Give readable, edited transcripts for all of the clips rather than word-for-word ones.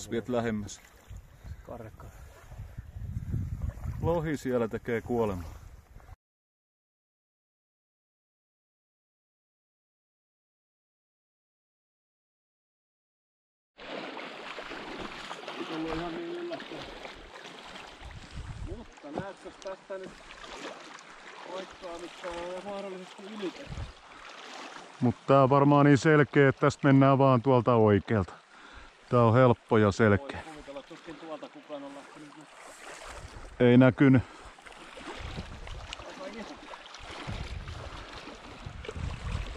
Jos viet lähemmäs. Karre. Lohi siellä tekee kuolemaa. Ei ollut ihan niin yllättävää. Mutta näetkö tästä nyt paikkaa, mitkä on mahdollisesti ylitetty? Mutta tää on varmaan niin selkeä, että tästä mennään vaan tuolta oikealta. Tää on helppo ja selkeä. Voi kuvitella, tuskin tuolta kukaan on lähtenyt. Ei näkynyt.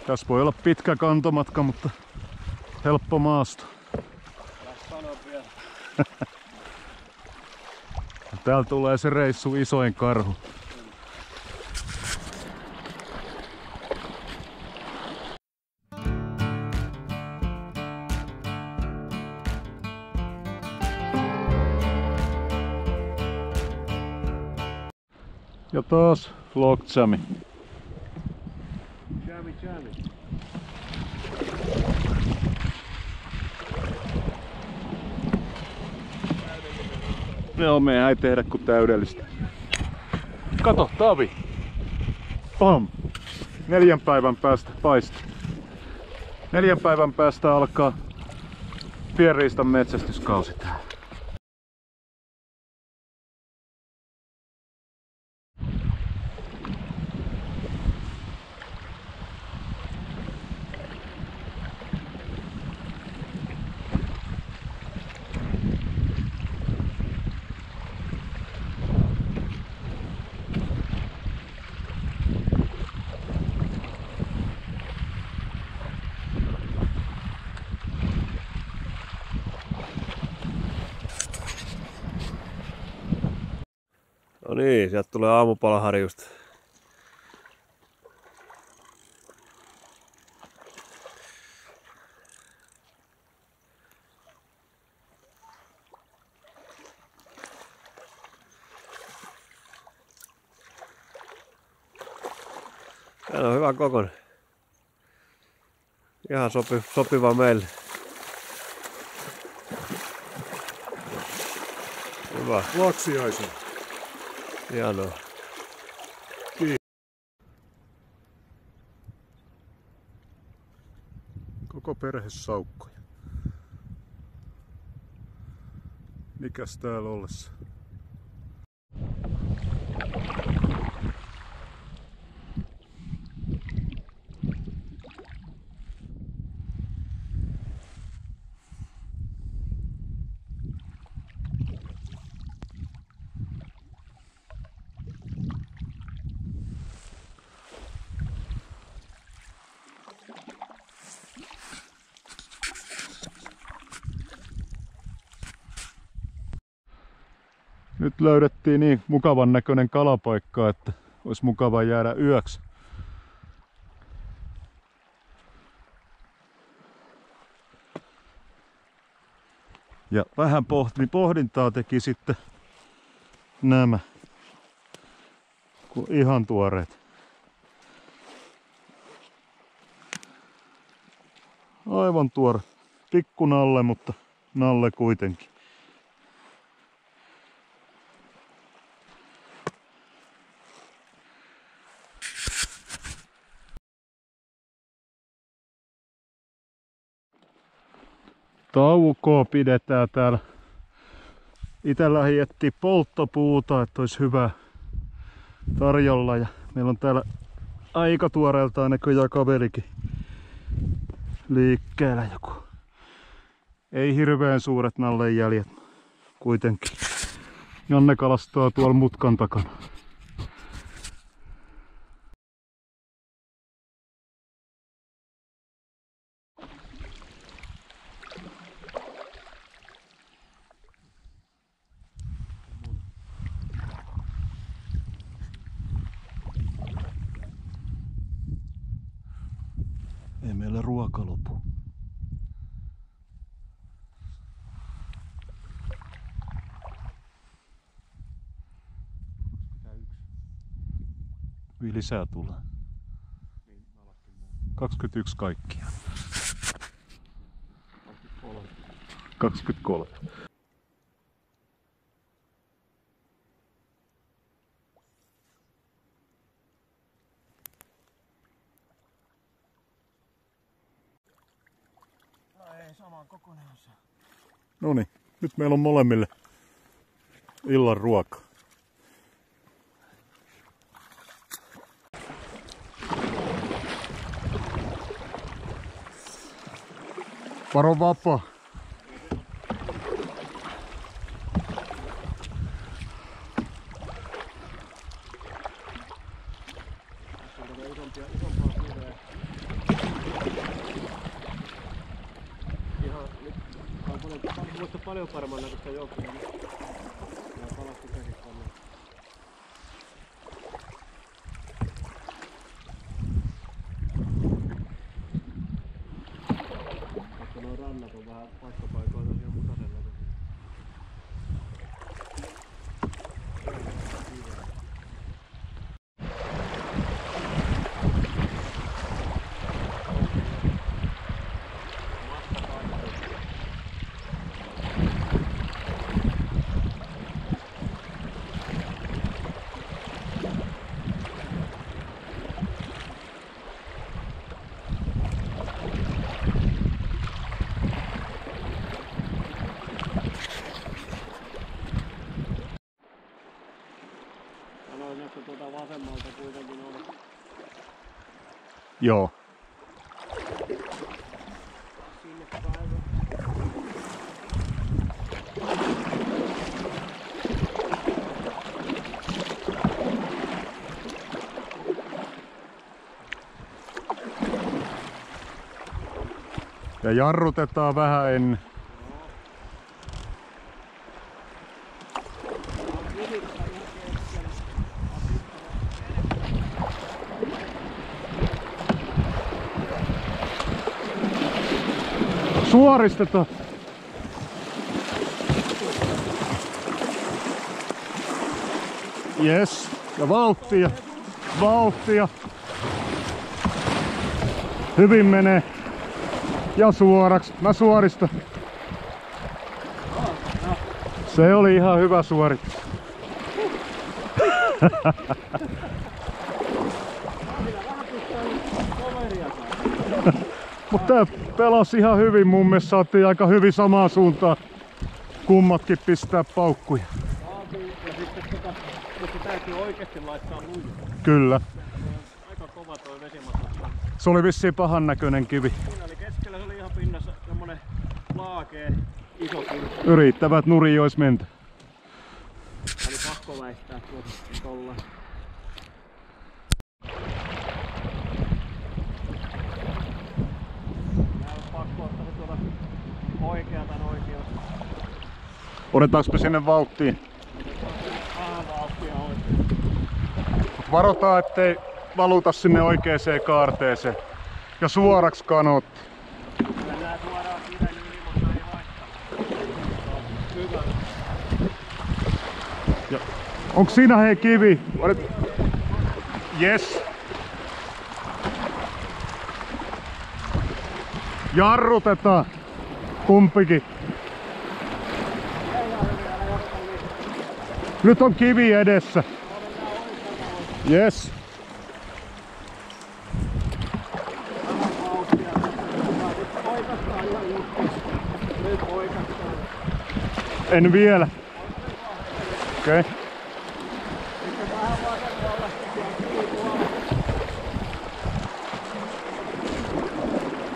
Tässä voi olla pitkä kantomatka, mutta helppo maasto. Sano vielä. Täällä tulee se reissu isoin karhu. Ja taas Logjami. Jami. Joo, meidän ei tehdä kuin täydellistä. Kato, Tavi! Pam! 4 päivän päästä paista. 4 päivän päästä alkaa pienriistan metsästyskausi täällä. No niin, sieltä tulee aamupalaharjusta. Tämä on hyvä kokoinen. Ihan sopiva meille. Hyvä. Laksiaisen. Hienoa. Koko perhe saukkoja. Mikäs täällä ollessa? Nyt löydettiin niin mukavan näköinen kalapaikka, että olisi mukava jäädä yöksi. Ja vähän pohdintaa teki sitten nämä ihan tuoreet. Aivan tuore. Pikku nalle, mutta nalle kuitenkin. Taukoa pidetään täällä. Itellä hiettiin polttopuuta, että olisi hyvä tarjolla. Ja meillä on täällä aika tuoreeltaan näköjään kaverikin liikkeellä joku. Ei hirveän suuret nallen jäljet kuitenkin. Janne kalastaa tuolla mutkan takana. Ei meillä ruoka lopu. Lisää tulee. 21 kaikkia. 23. No ei, saman kokoinen on se. Noniin, nyt meillä on molemmille illan ruoka. Varo vapaa. Ihan nyt on paljon paremman näköistä jokea. Ja palasti sekin paljon. Vaikka nuo rannat on vähän paikkapaikoilla tosiaan mutasella. Sanoin, että tuota vasemmalta kuitenkin on. Joo. Sinne päivä. Ja jarrutetaan vähän ennen. Suoristetaan. Yes. Ja vauhtia. Vauhtia. Hyvin menee. Ja suoraksi. Mä suoristan. Se oli ihan hyvä suoritus. Mutta tää pelasi ihan hyvin, mun mielestä saatiin aika hyvin samaan suuntaan. Kummatkin pistää paukkuja. Saatiin ja sitten mutta täytyy oikeesti laittaa luja. Kyllä. Aika kova toi vesimatta. Se oli vissiin pahan näköinen kivi. Siinä oli keskellä, se oli ihan pinnassa semmonen laakee iso kivi. Yrittävät nurin jois mentä. Oli pakko väistää tuolla. Pakko ottaa se tuolta oikealta oikeasta. Odetaanko me sinne vauhtiin? Vähän vauhtia oikein. Varotaan, ettei valuta sinne oikeeseen kaarteeseen. Ja suoraksi kanootti. Mennään suoraan kiven yli, mutta ei haittaa. Hyvä. Ja onko siinä hei kivi? Yes. Jarrutetaan. Kumpikin. Nyt on kivi edessä. Yes. En vielä. Okei. Okay.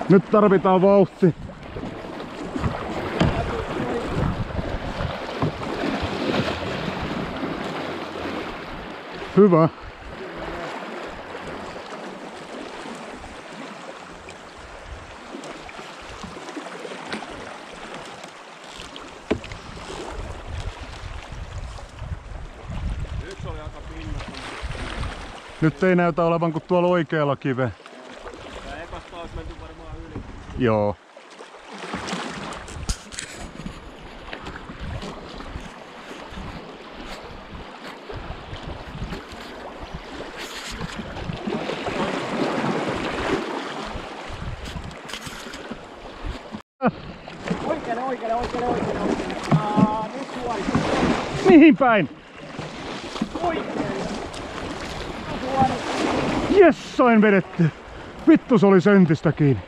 Nyt tarvitaan vauhti. Hyvä. Yksi oli aika pinnassa. Nyt ei näytä olevan kuin tuolla oikealla kive. Tää ekasta olisi menty varmaan yli. Joo. Oikealle. Nyt suorissa. Mihin päin? Oikein. Suorissa. Jes, sain vedetty. Vittu, se oli sentistä kiinni.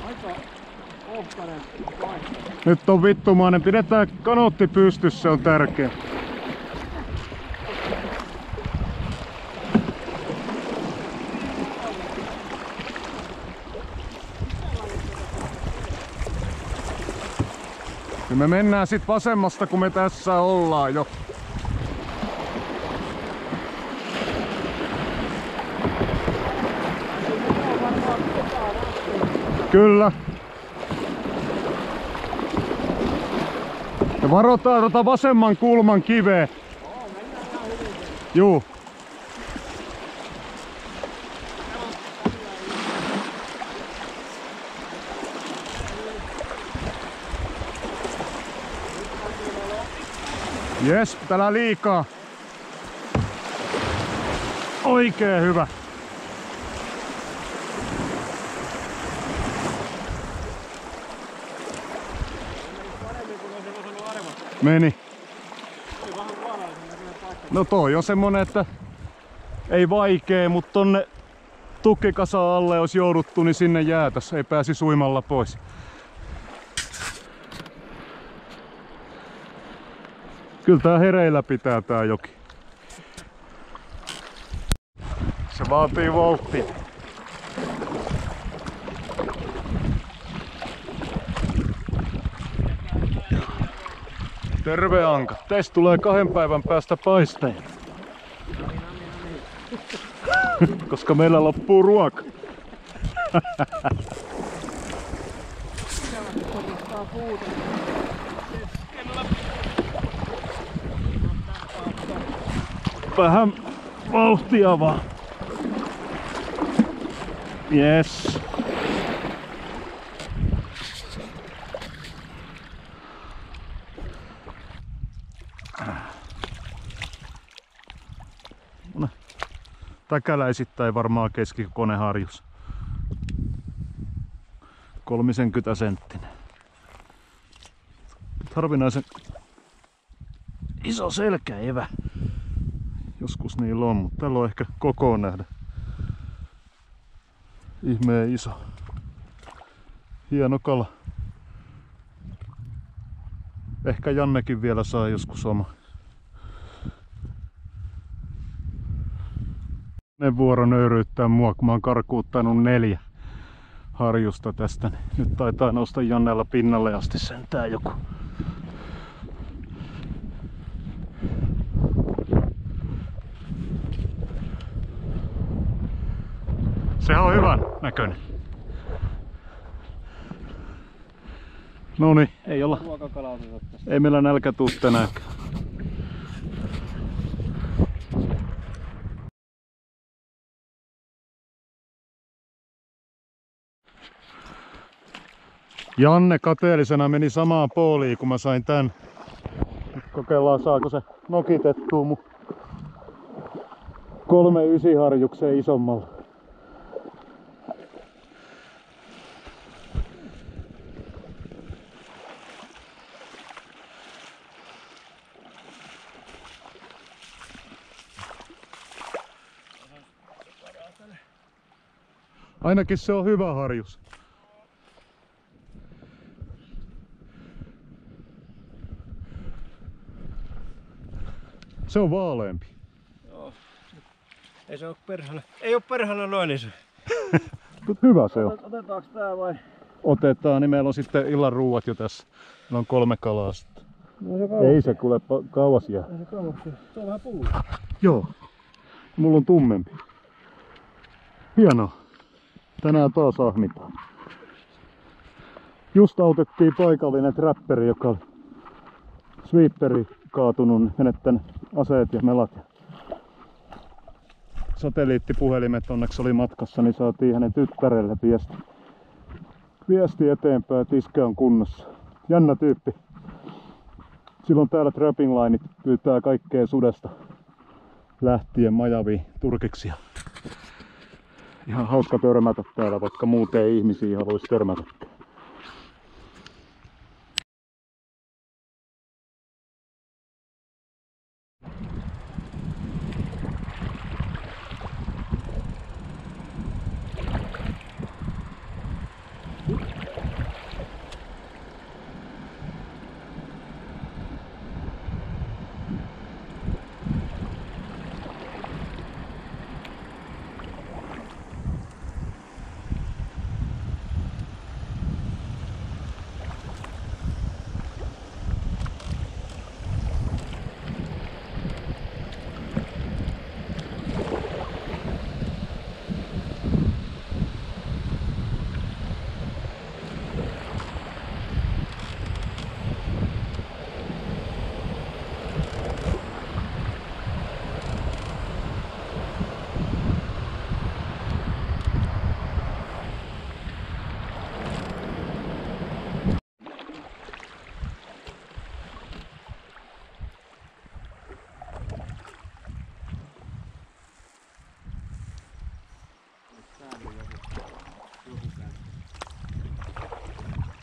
Aika ohkainen paikka. Nyt on vittumainen. Pidetään kanootti pystyssä, se on tärkeä. Ja me mennään sit vasemmasta, kun me tässä ollaan jo. Kyllä. Ja varotaan tuota vasemman kulman kiveä. Juu. Jes, täällä liikaa. Oikein hyvä. Meni. No toi on semmonen, että ei vaikee, mutta tonne tukkikasa alle jos jouduttu, niin sinne jäätäs. Ei pääsi suimalla pois. Kyllä tää hereillä pitää tää joki. Se vaatii vauhtia. Terve Anka. Teistä tulee 2 päivän päästä paisteja. Koska meillä loppuu ruoka. Vähän vauhtia vaan. Yes. Täkäläisittäin varmaan keskikoneharjus. 30 senttinen. Harvinaisen iso selkäevä. Joskus niillä on, mutta täällä on ehkä kokoon nähdä. Ihmeen iso. Hieno kala. Ehkä Jannekin vielä saa joskus oma. Ne vuoro nöyryyttää mua, kun mä oon karkuuttanut 4 harjusta tästä. Nyt taitaa nousta Jannella pinnalle asti sentään joku. Sehän on hyvän näköinen. Noniin, ei olla. Ei meillä nälkä tuu tänäänkään. Janne kateellisena meni samaan pooliin, kun mä sain tän. Nyt kokeillaan, saako se nokitettua mun 3 harjukseen isommalla. Ainakin se on hyvä harjus. Se on vaaleampi. Joo. Ei se oo perhana. Ei oo perhana noin iso. Mut hyvä se on. Otetaanko tää vai? Otetaan, niin meillä on sitten illan ruuat jo tässä. Meillä on 3 kalaa sitten. No se Ei se kuule kauas jää. Ei se kauas jää. Se on vähän pullu. Joo. Mulla on tummempi. Hienoa. Tänään taas ahmitaan. Just autettiin paikallinen trapperi, joka oli sweeperi kaatunut, menettänyt aseet ja melat. Satelliittipuhelimet onneksi oli matkassa, niin saatiin hänen tyttärelle viesti eteenpäin, että iskä on kunnossa. Jännä tyyppi. Silloin täällä trapping lineit pyytää kaikkea sudesta lähtien majaviin turkiksia. Ihan hauska törmätä täällä, vaikka muuten ei ihmisiä haluaisi törmätäkään.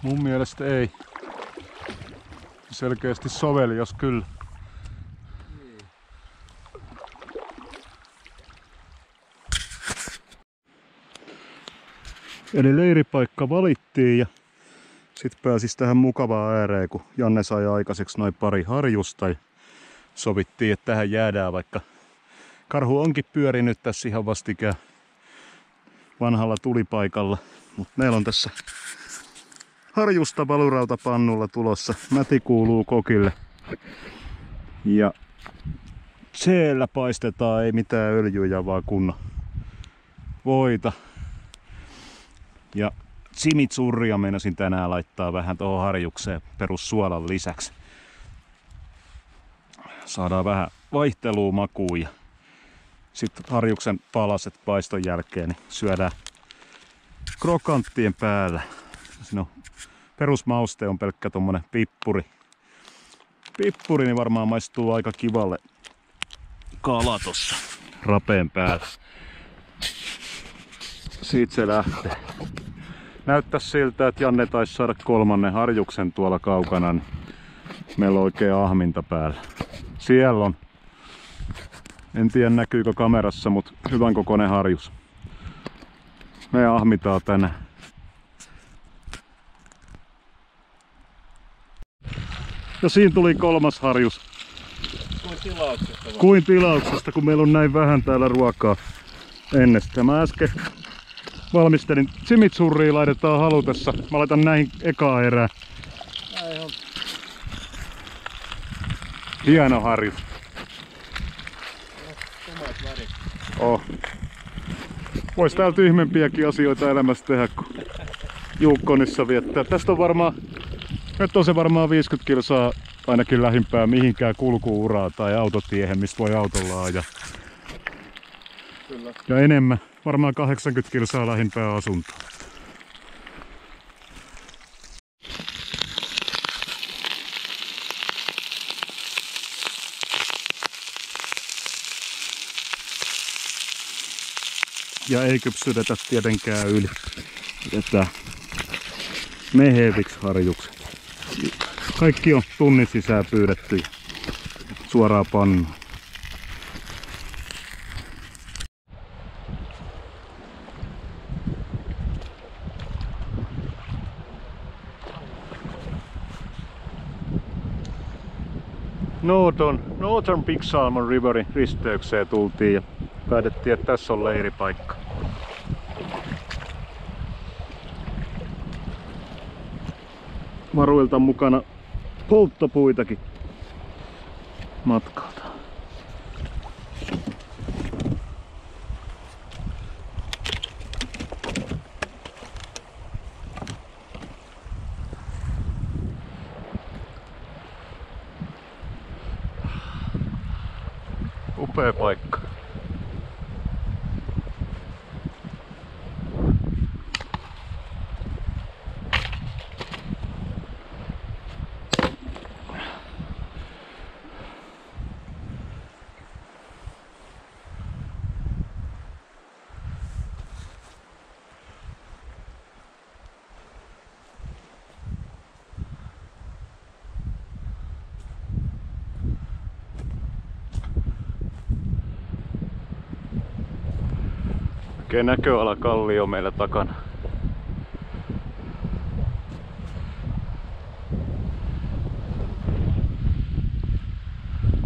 Mun mielestä ei. Selkeästi sovelias kyllä. Eli leiripaikka valittiin ja sit pääsis tähän mukavaan ääreen, kun Janne sai aikaiseksi noin pari harjusta ja sovittiin, että tähän jäädään, vaikka karhu onkin pyörinyt tässä ihan vastikään vanhalla tulipaikalla. Mutta meillä on tässä harjusta valurautapannulla tulossa. Mäti kuuluu kokille. Ja siellä paistetaan ei mitään öljyjä, vaan kunnon voita. Ja chimichurria meinasin tänään laittaa vähän tuohon harjukseen perussuolan lisäksi. Saadaan vähän vaihtelua makuun ja sitten harjuksen palaset paiston jälkeen niin syödään krokanttien päällä. Siinä on perusmauste on pelkkä tommonen pippuri. Pippuri niin varmaan maistuu aika kivalle kala tossa rapeen päällä. Siitä se lähtee. Näyttäisi siltä, että Janne taisi saada kolmannen harjuksen tuolla kaukana. Niin meillä on oikein ahminta päällä. Siellä on. En tiedä näkyykö kamerassa, mutta hyvän kokoinen harjus. Me ahmitaan tänään. Ja siinä tuli kolmas harjus. Kuin tilauksesta, kun meillä on näin vähän täällä ruokaa ennestään. Mä äsken valmistelin chimichurria, laitetaan halutessa. Mä laitan näihin ekaa erää. Hieno harjus. Oh. Vois täällä tyhmempiäkin asioita elämässä tehdä, kun Juukkonissa viettää. Tästä on varmaan, nyt on se varmaan 50 kilsaa ainakin lähimpää mihinkään kulku-uraa tai autotiehen, mistä voi autolla ajaa. Kyllä. Ja enemmän, varmaan 80 kilsaa lähimpää asuntoa. Ja ei kypsytetä tietenkään yli. Jätää meheviksi harjukset. Kaikki on tunnin sisään pyydetty suoraan pannuun. Northern Big Salmon Riverin risteykseen tultiin ja päätettiin, että tässä on leiripaikka. Varuilta mukana polttopuitakin matkalta. Upea paikka. Oikein näköala kallio meillä takana.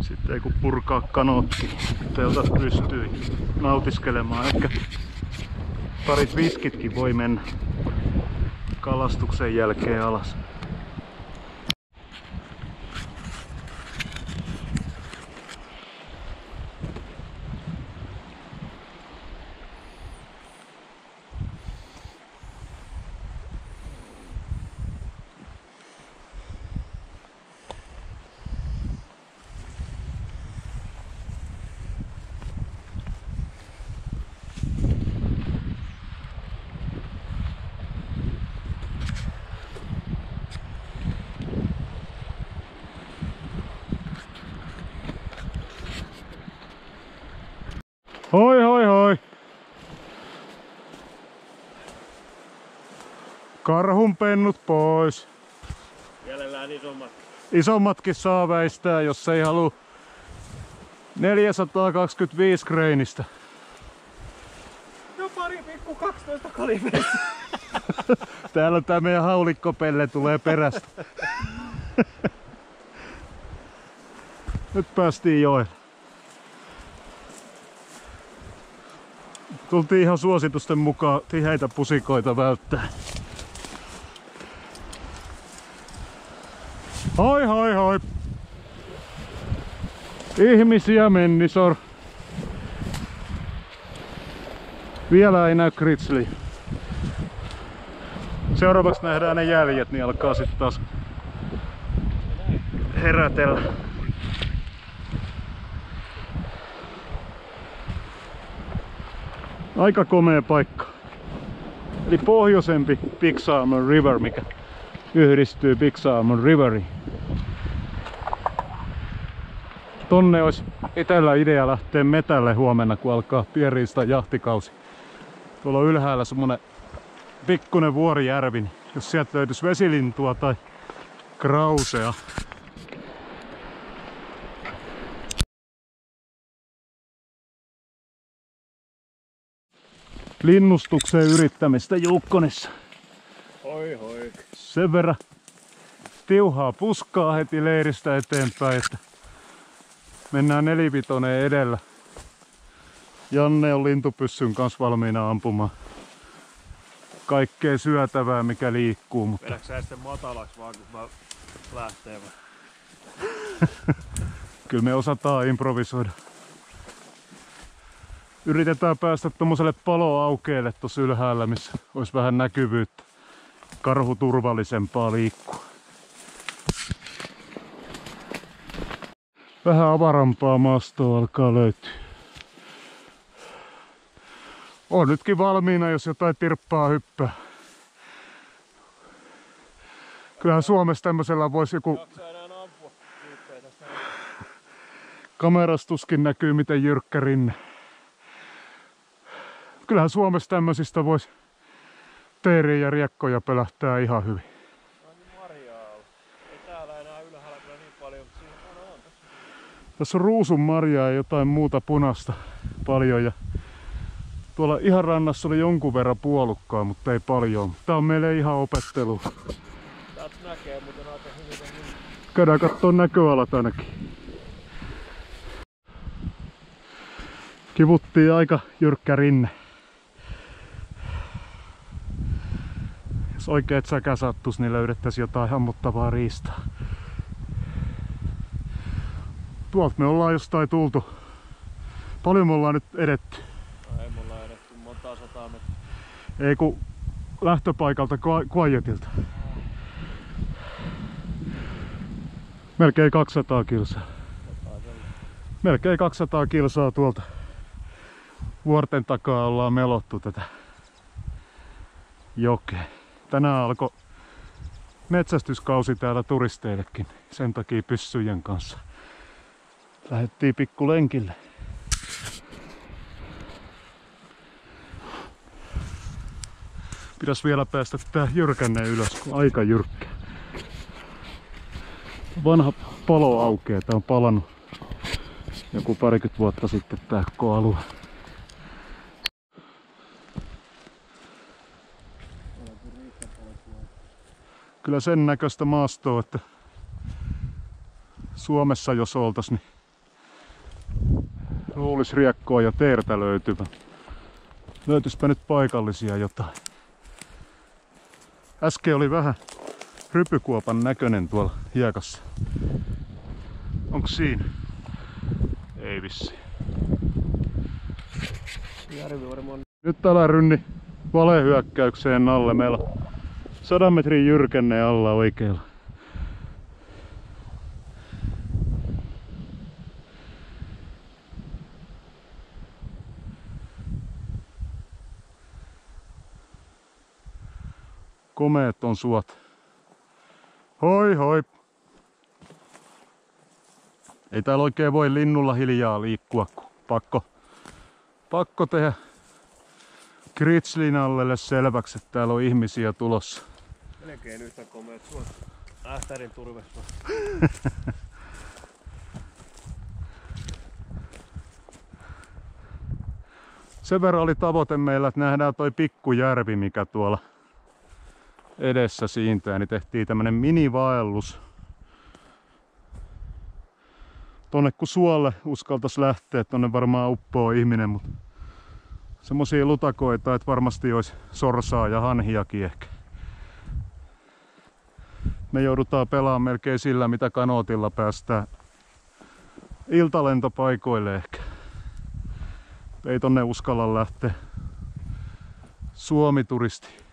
Sitten ei kun purkaa kanootti teltat pystyy nautiskelemaan. Ehkä parit viskitkin voi mennä kalastuksen jälkeen alas. Hoi hoi hoi! Karhunpennut pois. Mielellään isommat. Isommatkin saa väistää, jos ei halua 425 greinistä. No pari pikku 12 kaliberista. Täällä tää meidän haulikkopelle tulee perästä. Nyt päästiin joelle. Tultiin ihan suositusten mukaan tiheitä pusikoita välttää. Hoi hoi hoi! Ihmisiä mennisor. Vielä ei näy kritsli. Seuraavaksi nähdään ne jäljet, niin alkaa sitten taas herätellä. Aika komea paikka. Eli pohjoisempi Big Salmon River, mikä yhdistyy Big Salmon Riveriin. Tonne olisi itellä idea lähteä metälle huomenna, kun alkaa pienriistan jahtikausi. Tuolla on ylhäällä semmonen pikkunen vuorijärvi, niin jos sieltä löytyisi vesilintua tai krausea. Linnustukseen yrittämistä Juukkonissa. Hoi hoi. Sen verran tiuhaa puskaa heti leiristä eteenpäin, että mennään 4-5 edellä. Janne on lintupyssyn kanssa valmiina ampumaan kaikkea syötävää, mikä liikkuu. Mutta... Vedätkö sä sitten matalaksi vaan, kun mä lähtee? Kyllä me osataan improvisoida. Yritetään päästä tommoselle paloaukeelle tossa ylhäällä, missä olisi vähän näkyvyyttä. Karhu turvallisempaa liikkua. Vähän avarampaa maastoa alkaa löytyä. On nytkin valmiina, jos jotain tirppaa hyppää. Kyllähän Suomessa tämmöisellä voisi joku... Kamerastuskin näkyy, miten jyrkkä rinne. Kyllähän Suomessa tämmöisistä voisi teeriä ja riekkoja pelähtää ihan hyvin. Ei täällä enää ylhäällä kyllä niin paljon, mutta siinä on tässä on ruusunmarjaa ja jotain muuta punaista paljon. Ja tuolla ihan rannassa oli jonkun verran puolukkaa, mutta ei paljon. Tää on meille ihan opettelu. Täältä näkee muuten aika hyvin. Käydään kattoo näköalat ainakin. Kivuttiin aika jyrkkä rinne. Jos oikeet säkä sattuisi, niin löydettäisiin jotain ammuttavaa riistaa. Tuolta me ollaan jostain tultu. Paljon me ollaan nyt edetty. Ei me ollaan edetty montaa 100 metriä. Ei kun lähtöpaikalta Quietilta. Melkein 200 kilsaa. Melkein 200 kilsaa tuolta vuorten takaa ollaan melottu tätä jokea. Tänään alkoi metsästyskausi täällä turisteillekin. Sen takia pyssyjen kanssa lähdettiin pikkulenkille. Pitäis vielä päästä tää jyrkänne ylös, kun aika jyrkkä. Vanha palo aukeaa. Tää on palannut joku parikymmentä vuotta sitten tää koko alue. Kyllä sen näköistä maastoa, että Suomessa jos oltais, niin luulis riekkoa ja teertä löytyvän. Löytyispä nyt paikallisia jotain. Äsken oli vähän rypykuopan näköinen tuolla hiekassa. Onks siinä? Ei vissi. Nyt älä rynni valehyökkäykseen alle. Meillä on 100 metrin jyrkenne alla oikealla. Komeet on suot. Hoi hoi! Ei täällä oikein voi linnulla hiljaa liikkua, kun pakko tehdä Kritslinalle selväksi, että täällä on ihmisiä tulossa. Melkein yhtä komeet suot. Ähtärin turvessa. Sen verran oli tavoite meillä, että nähdään toi pikkujärvi, mikä tuolla edessä siintää, niin tehtiin tämmönen minivaellus. Tonne kun suolle uskaltais lähteä, tonne varmaan uppoo ihminen, mutta semmosia lutakoita, että varmasti olisi sorsaa ja hanhiakin ehkä. Me joudutaan pelaamaan melkein sillä, mitä kanootilla päästään iltalentopaikoille ehkä. Ei tonne uskalla lähteä Suomi-turisti.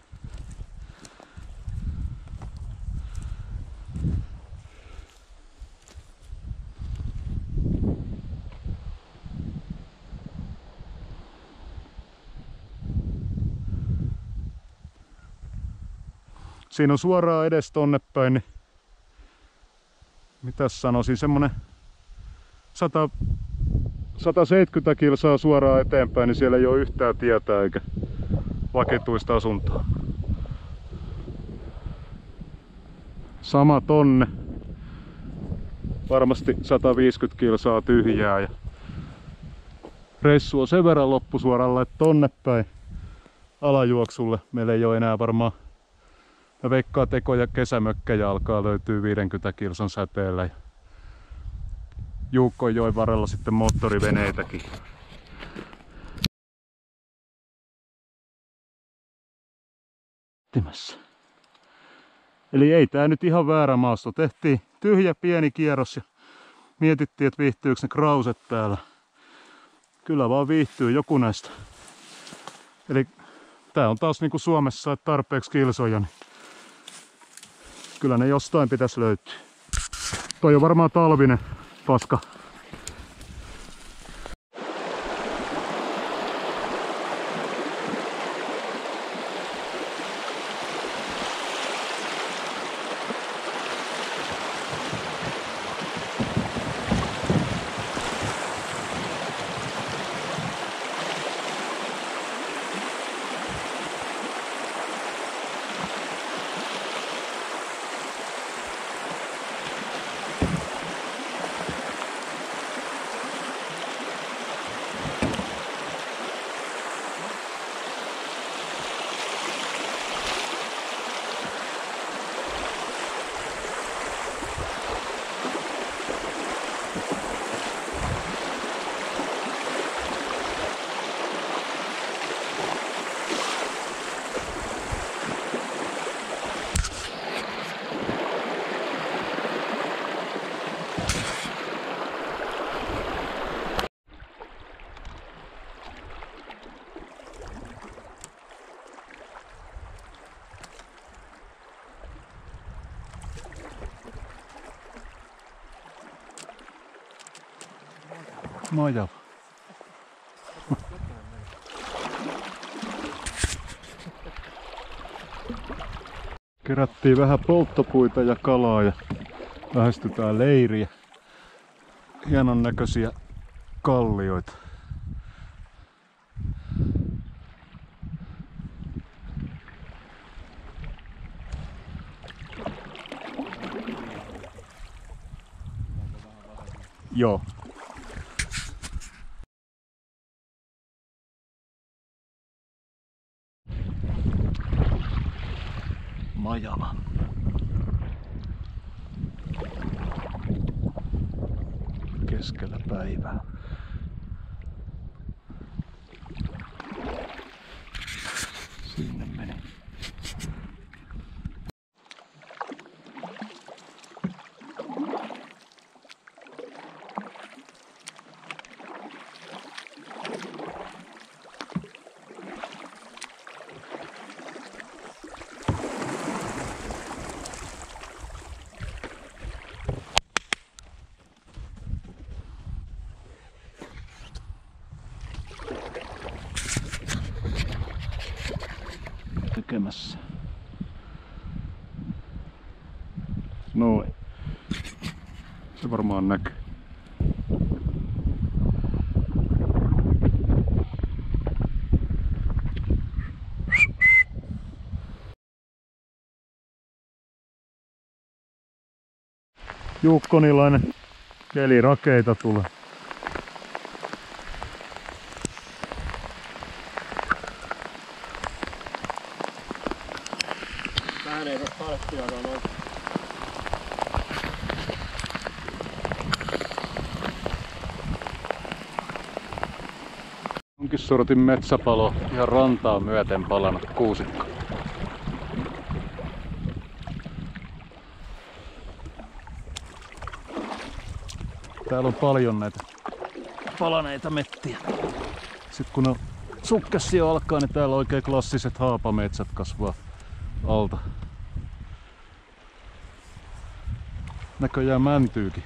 Siinä on suoraan edes tonne päin, niin mitäs sanoisin, semmonen 170 kilsaa suoraan eteenpäin, niin siellä ei ole yhtään tietä eikä vakituista asuntoa. Sama tonne. Varmasti 150 kilsaa tyhjää ja reissu on sen verran loppusuoralla, että tonne päin alajuoksulle meillä ei ole enää varmaan. Mä veikkaan teko- ja kesämökkejä alkaa löytyy 50 kilsan säteellä. Juukkojoen varrella sitten moottoriveneitäkin. Eli ei tää nyt ihan väärä maasto. Tehtiin tyhjä pieni kierros ja mietittiin, että viihtyykö ne krauset täällä. Kyllä vaan viihtyy joku näistä. Eli tää on taas niinku Suomessa, että tarpeeksi kilsoja. Niin kyllä ne jostain pitäisi löytyä. Toi on varmaan talvinen paska. Majava. Kerättiin vähän polttopuita ja kalaa ja lähestytään leiriä. Hienon näköisiä kallioita. Joo. Majava. Keskellä päivää. Sinne meni. Tekemässä. Noin. Se varmaan näkyy. Jukkonilainen kelirakeita tulee. Tähän ei saa palkkiakaan noin. Jonkin sortin metsäpalo ihan rantaa myöten palanut kuusikko. Täällä on paljon näitä palaneita mettiä. Sitten kun sukkessio alkaa, niin täällä oikein klassiset haapametsät kasvaa alta. Näköjään mäntyykin.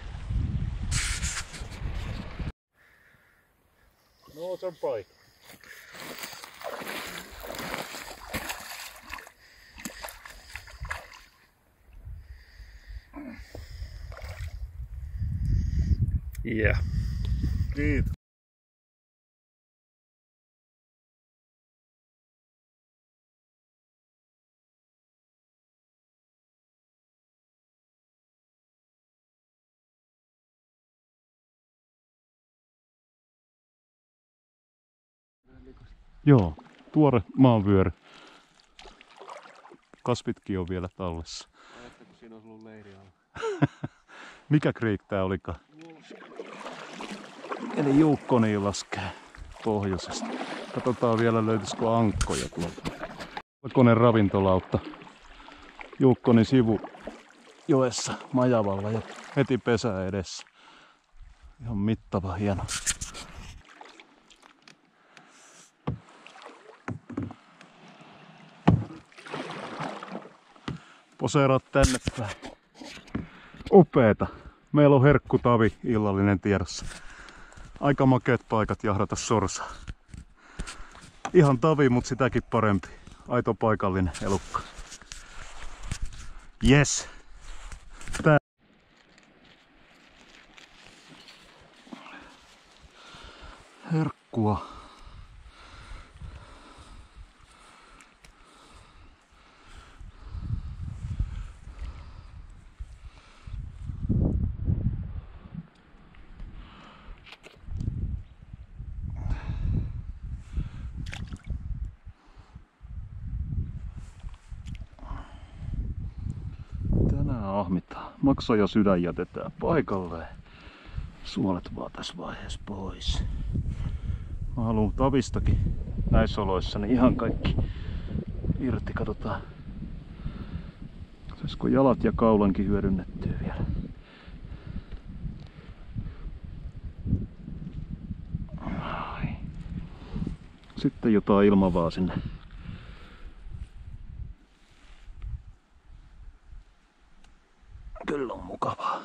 No, se on paikka. Yeah. Kiitos. Joo, tuore maanvyöry. Kasvitkin on vielä tallessa. Ajattelin, kun siinä olisi ollut leiri alla. Mikä creek tää olikaan? Eli Jukkoniin laskee pohjoisesta. Katsotaan vielä löytyisikö ankkoja tuolta. Valkoinen ravintolautta. Jukkonin sivu joessa Majavalla ja heti pesää edessä. Ihan mittava, hieno. Poseeraat tänne päin. Upeeta. Meillä on herkkutavi illallinen tiedossa. Aika makeet paikat jahdata sorsaa. Ihan tavi, mut sitäkin parempi. Aito paikallinen elukka. Yes. Tää. Herkkua. Ahmitaan. Maksa ja sydän jätetään paikalleen. Suolet vaan tässä vaiheessa pois. Mä haluun tavistakin näissä oloissa niin ihan kaikki irti. Katsotaan. Saisiko jalat ja kaulankin hyödynnettyä vielä. Sitten jotain ilmavaa sinne. Kyllä on mukavaa.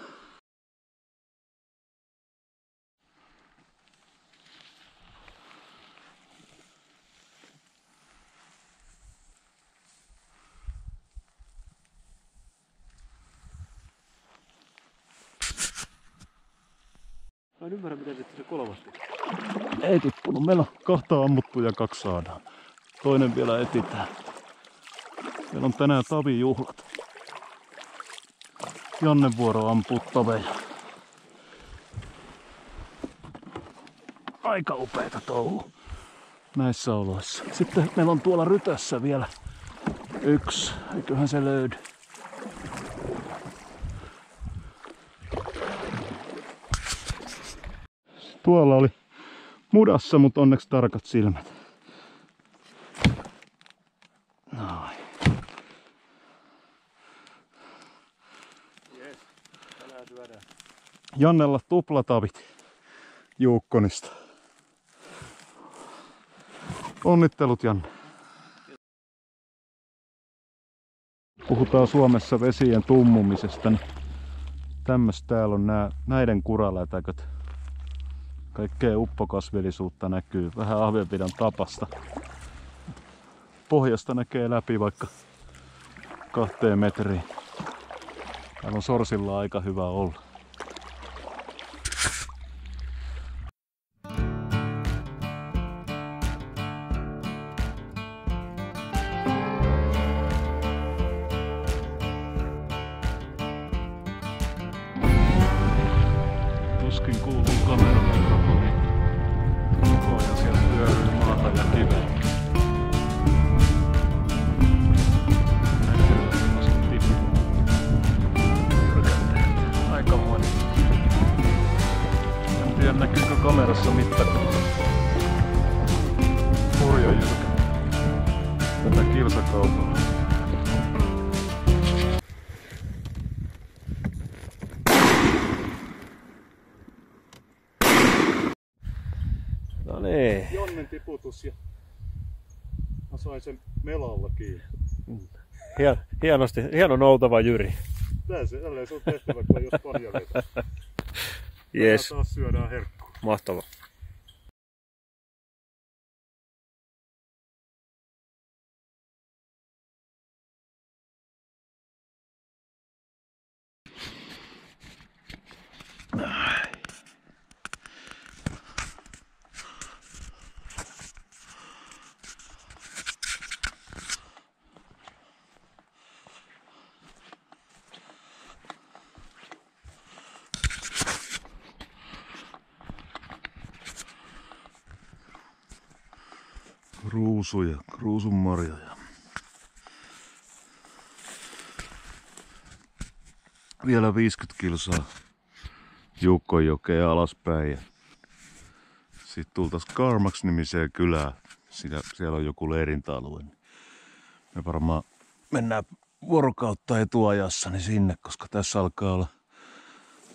Mä en ymmärrä, miten se kolmas teki. Ei tippunut. Meillä on 2 ammuttu ja 2 saadaan. Toinen vielä etsitään. Meillä on tänään tavijuhlat. Janne vuoro ampuu taveja. Aika upeeta touhu näissä oloissa. Sitten meillä on tuolla Rytössä vielä 1. Eiköhän se löydy. Tuolla oli mudassa, mutta onneksi tarkat silmät. Noin. Jes, tänään syödään. Jannella tuplatavit Juukkonista. Onnittelut, Janne. Puhutaan Suomessa vesien tummumisesta, niin tämmöistä täällä on näiden kuralätäköt. Kaikkea uppokasvillisuutta näkyy, vähän ahvenpidon tapasta. Pohjasta näkee läpi vaikka 2 metriin. Täällä on sorsilla aika hyvä olla. Tuskin kuuluu kameramikrofoni. Koko siellä pyörii maata ja kiveä. Aikamoinen. En tiedä näkyykö kamerassa mitään. Hurja jyrkä. Tätä kilsakaupaa. No niin. Jonnen tiputus ja mä sain sen melalla kiinni. Hieno noutava jyri. Tälleen se on tehtävä, kun jos paljon vetää. Jes. Taas syödään herkkua. Mahtava. Ruusuja, ruusunmarjoja. Vielä 50 kilsaa Juukkonjokea alaspäin. Ja sitten tultais Karmaks-nimiseen kylään. Siellä on joku leirintäalue. Me varmaan mennään vuorokautta etuajassa niin sinne, koska tässä alkaa olla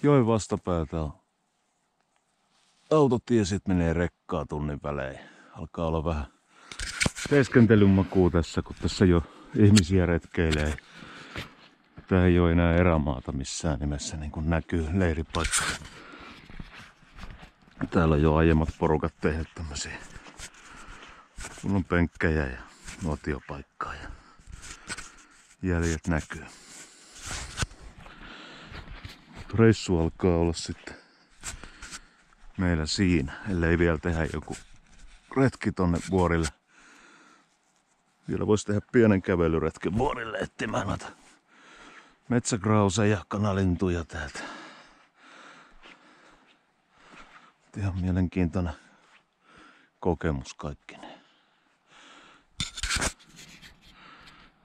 joen vastapäätä on autotie, sit menee rekkaa tunnin välein. Alkaa olla vähän teeskentelyn makuu tässä, kun tässä jo ihmisiä retkeilee. Tää ei ole enää erämaata missään nimessä, niin kuin näkyy leiripaikka. Täällä on jo aiemmat porukat tehnyt tämmösiä kunnon penkkejä ja nuotiopaikkaa ja jäljet näkyy. Reissu alkaa olla sitten meillä siinä, ellei vielä tehdä joku retki tonne vuorille. Vielä voisi tehdä pienen kävelyretken vuorille etsimään noita metsäkrauseja ja kanalintuja täältä. Ihan mielenkiintoinen kokemus kaikkineen.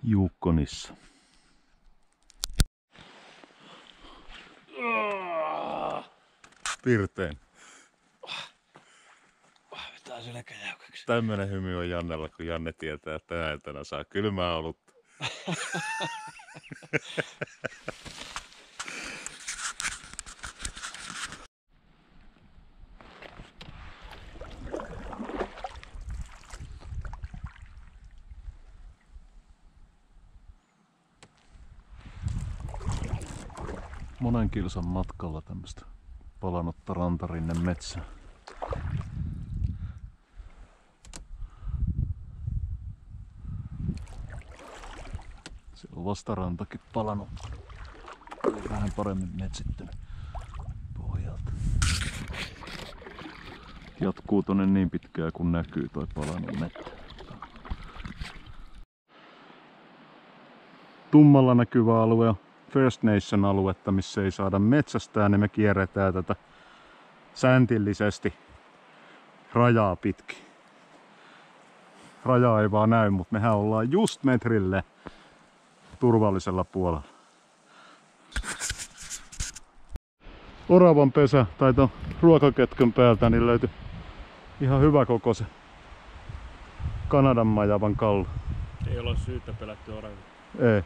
Juukkonissa. Pirteen. Vetää selkäjäykäksi. Tämmönen hymy on Jannella, kun Janne tietää, että tänä iltana saa kylmää olutta. Monen kilsan matkalla tämmöstä palannutta rantarinne metsää. Siellä on vastarantakin palannut. Vähän paremmin metsittynyt pohjalta. jatkuu tonne niin pitkään kun näkyy toi palannut mettä. Tummalla näkyvä alue on First Nation aluetta, missä ei saada metsästää, niin me kierretään tätä säntillisesti rajaa pitkin. Raja ei vaan näy, mutta mehän ollaan just metrille turvallisella puolella. Oravan pesä tai ton ruokaketkön päältä niin löytyi ihan hyvä kokoisen Kanadan majavan kallo. Ei ole syytä pelättyä oravia. Ei.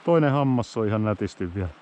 Toinen hammas on ihan nätisti vielä.